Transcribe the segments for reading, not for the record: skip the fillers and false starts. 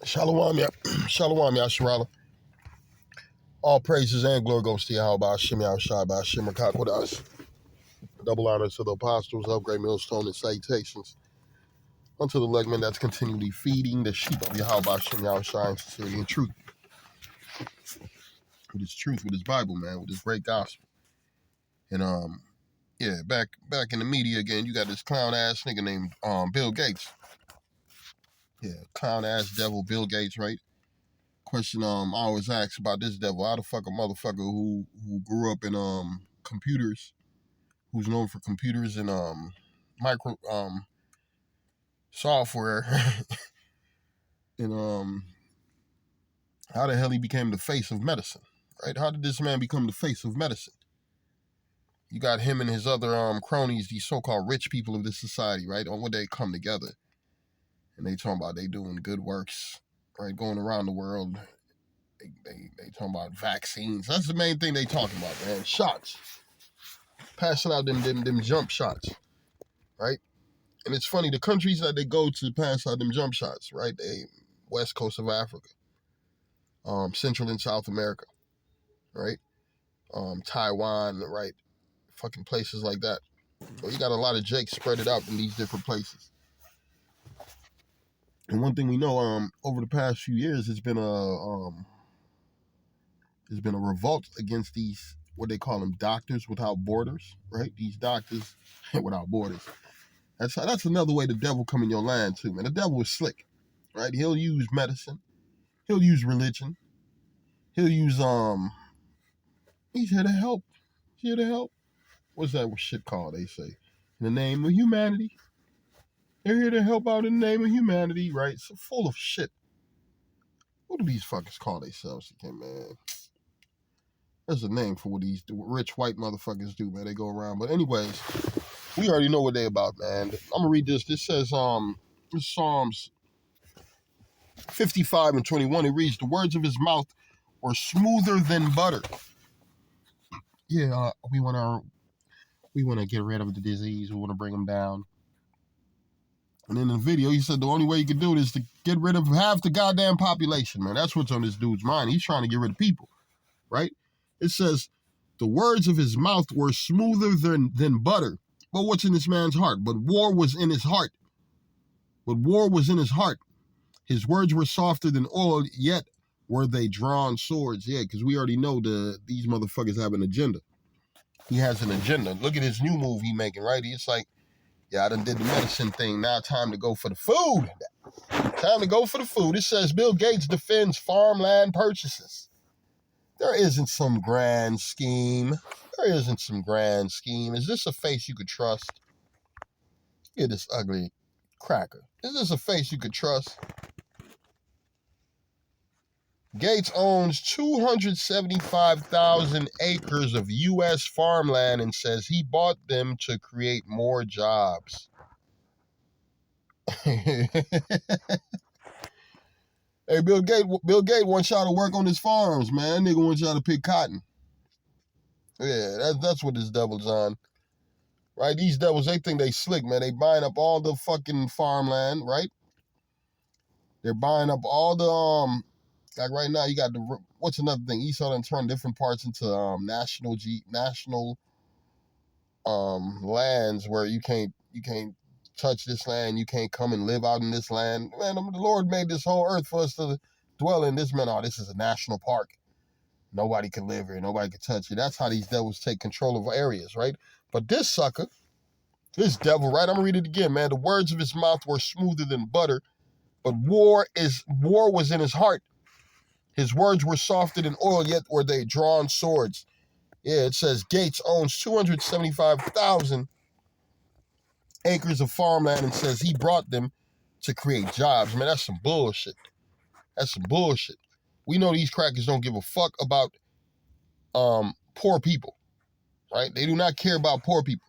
Shalom, Shalom, Yasharala. All praises and glory goes to Yahweh, Shem Yahushai, Shem Rakakwadash. Double honors to the apostles, upgrade millstone, and salutations unto the legman that's continually feeding the sheep of Yahweh, Shem Yahushai, in sincerity and truth. With his Bible, man, with his great gospel. And back in the media again, you got this clown ass nigga named Bill Gates. Yeah, clown ass devil Bill Gates, right? Question I always ask about this devil: how the fuck a motherfucker who grew up in computers, who's known for computers and micro software, and how the hell he became the face of medicine, right? How did this man become the face of medicine? You got him and his other cronies, these so-called rich people of this society, right? On what they come together, and they talking about they doing good works, right? Going around the world. They talking about vaccines. That's the main thing they talking about, man. Shots. Passing out them jump shots, right? And it's funny, the countries that they go to pass out them jump shots, right? They west coast of Africa, Central and South America, right? Taiwan, right? Fucking places like that. So you got a lot of jakes spread it out in these different places. And one thing we know, over the past few years, it's been a revolt against these, what they call them, doctors without borders, right? These doctors without borders. That's another way the devil come in your land too, man. The devil is slick, right? He'll use medicine, he'll use religion, he'll use he's here to help. He's here to help. What's that shit called? They say, in the name of humanity. They're here to help out in the name of humanity, right? So full of shit. What do these fuckers call themselves again, man? There's a name for what these rich white motherfuckers do, man. They go around. But anyways, we already know what they about, man. I'm gonna read this. This says this Psalms 55:21. It reads, the words of his mouth were smoother than butter. Yeah, we wanna get rid of the disease. We wanna bring them down. And in the video, he said the only way you can do it is to get rid of half the goddamn population, man. That's what's on this dude's mind. He's trying to get rid of people, right? It says, the words of his mouth were smoother than butter. But what's in this man's heart? But war was in his heart. But war was in his heart. His words were softer than oil, yet were they drawn swords. Yeah, because we already know these motherfuckers have an agenda. He has an agenda. Look at his new move he making, right? It's like, yeah, I done did the medicine thing. Now time to go for the food. Time to go for the food. It says Bill Gates defends farmland purchases. There isn't some grand scheme. Is this a face you could trust? Look at this ugly cracker. Is this a face you could trust? Gates owns 275,000 acres of U.S. farmland and says he bought them to create more jobs. Hey, Bill Gates wants y'all to work on his farms, man. That nigga wants y'all to pick cotton. Yeah, that's what this devil's on. Right? These devils, they think they slick, man. They buying up all the fucking farmland, right? They're buying up all the, like right now, you got what's another thing? Esau done turned different parts into national lands where you can't touch this land, you can't come and live out in this land. Man, the Lord made this whole earth for us to dwell in. This man, this is a national park. Nobody can live here, nobody can touch it. That's how these devils take control of areas, right? But this sucker, this devil, right? I'm gonna read it again, man. The words of his mouth were smoother than butter, but war was in his heart. His words were softer than oil, yet were they drawn swords. Yeah, it says Gates owns 275,000 acres of farmland and says he brought them to create jobs. Man, that's some bullshit. That's some bullshit. We know these crackers don't give a fuck about poor people, right? They do not care about poor people.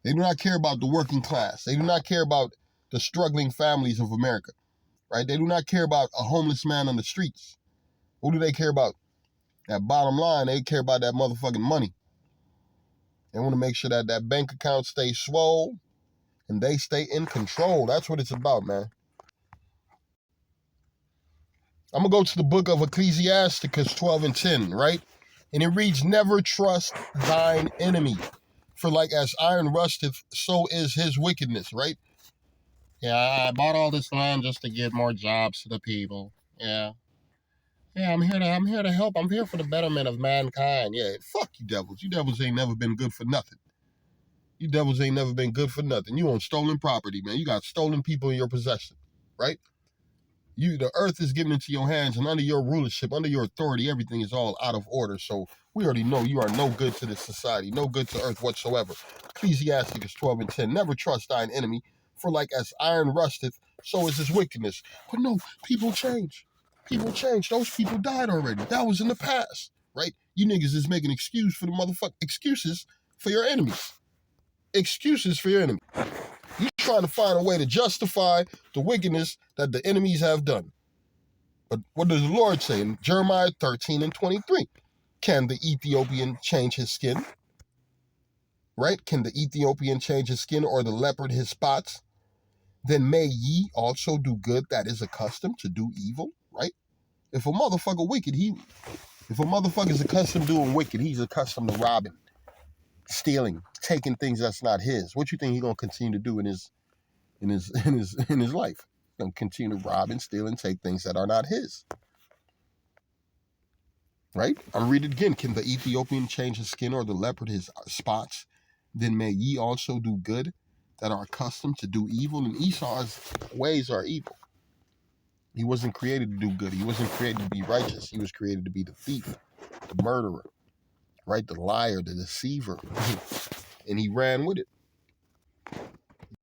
They do not care about the working class. They do not care about the struggling families of America, right? They do not care about a homeless man on the streets. What do they care about? That bottom line, they care about that motherfucking money. They want to make sure that bank account stays swole and they stay in control. That's what it's about, man. I'm going to go to the book of Ecclesiastes 12 and 10, right? And it reads, never trust thine enemy, for like as iron rusteth, so is his wickedness, right? Yeah, I bought all this land just to give more jobs to the people. Yeah. Yeah, I'm here to help. I'm here for the betterment of mankind. Yeah, fuck you devils. You devils ain't never been good for nothing. You devils ain't never been good for nothing. You own stolen property, man. You got stolen people in your possession, right? The earth is given into your hands, and under your rulership, under your authority, everything is all out of order. So we already know you are no good to this society, no good to earth whatsoever. Ecclesiastes 12 and 10. Never trust thine enemy, for like as iron rusteth, so is his wickedness. But no, people change. People change. Those people died already. That was in the past, right? You niggas is making excuses for your enemies. Excuses for your enemy. You trying to find a way to justify the wickedness that the enemies have done. But what does the Lord say in Jeremiah 13 and 23? Can the Ethiopian change his skin? Right? Can the Ethiopian change his skin, or the leopard his spots? Then may ye also do good that is accustomed to do evil, right? If a motherfucker wicked, if a motherfucker is accustomed to doing wicked, he's accustomed to robbing, stealing, taking things that's not his. What you think he's gonna continue to do in his life? He's gonna continue to rob and steal and take things that are not his. Right? I'm reading it again. Can the Ethiopian change his skin, or the leopard his spots? Then may ye also do good that are accustomed to do evil. And Esau's ways are evil. He wasn't created to do good. He wasn't created to be righteous. He was created to be the thief, the murderer, right? The liar, the deceiver. And he ran with it.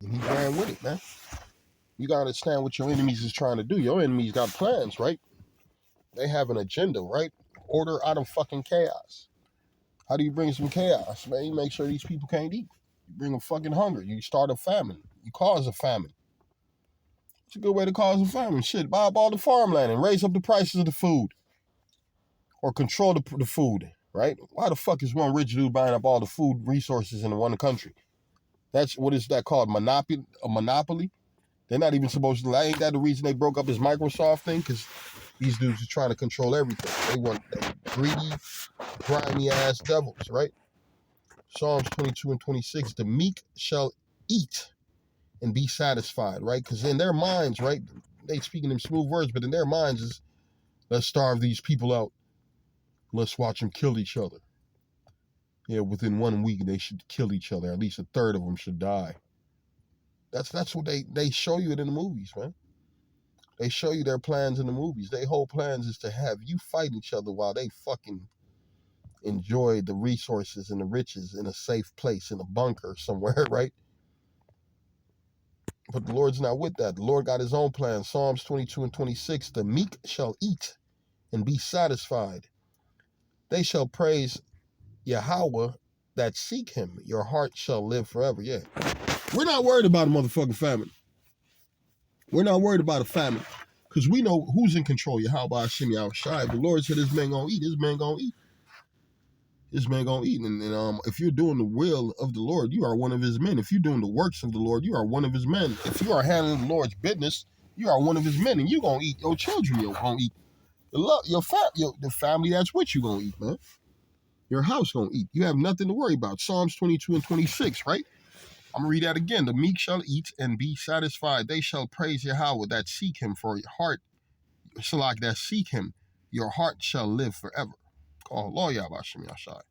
Man. You got to understand what your enemies is trying to do. Your enemies got plans, right? They have an agenda, right? Order out of fucking chaos. How do you bring some chaos, man? You make sure these people can't eat. You bring them fucking hunger. You start a famine. You cause a famine. It's a good way to cause a famine. Shit, buy up all the farmland and raise up the prices of the food. Or control the food, right? Why the fuck is one rich dude buying up all the food resources in one country? That's, what is that called? Monopoly? A monopoly? They're not even supposed to. Ain't that the reason they broke up this Microsoft thing? Because these dudes are trying to control everything. They want greedy, grimy ass devils, right? Psalms 22 and 26, the meek shall eat and be satisfied, right? Because in their minds, right, they speaking in smooth words, but in their minds is, let's starve these people out. Let's watch them kill each other. Yeah, within 1 week, they should kill each other. At least a third of them should die. That's what they show you it in the movies, man. They show you their plans in the movies. Their whole plans is to have you fight each other while they fucking enjoy the resources and the riches in a safe place, in a bunker somewhere, right? But the Lord's not with that. The Lord got his own plan. Psalms 22 and 26, the meek shall eat and be satisfied. They shall praise Yahweh that seek him. Your heart shall live forever. Yeah. We're not worried about a motherfucking famine. We're not worried about a famine. Because we know who's in control. Yahweh Hashem Yahushai. The Lord said this man gonna eat. This man gonna eat. This man gonna eat. And if you're doing the will of the Lord, you are one of his men. If you're doing the works of the Lord, you are one of his men. If you are handling the Lord's business, you are one of his men. And you gonna eat. Your children, you're gonna eat. The family that's with you gonna eat, man. Your house gonna eat. You have nothing to worry about. Psalms 22 and 26, right? I'm gonna read that again. The meek shall eat and be satisfied. They shall praise Yahweh that seek him, for your heart, Shalak, that seek him. Your heart shall live forever. Call Lord Yahweh Shem Yashai.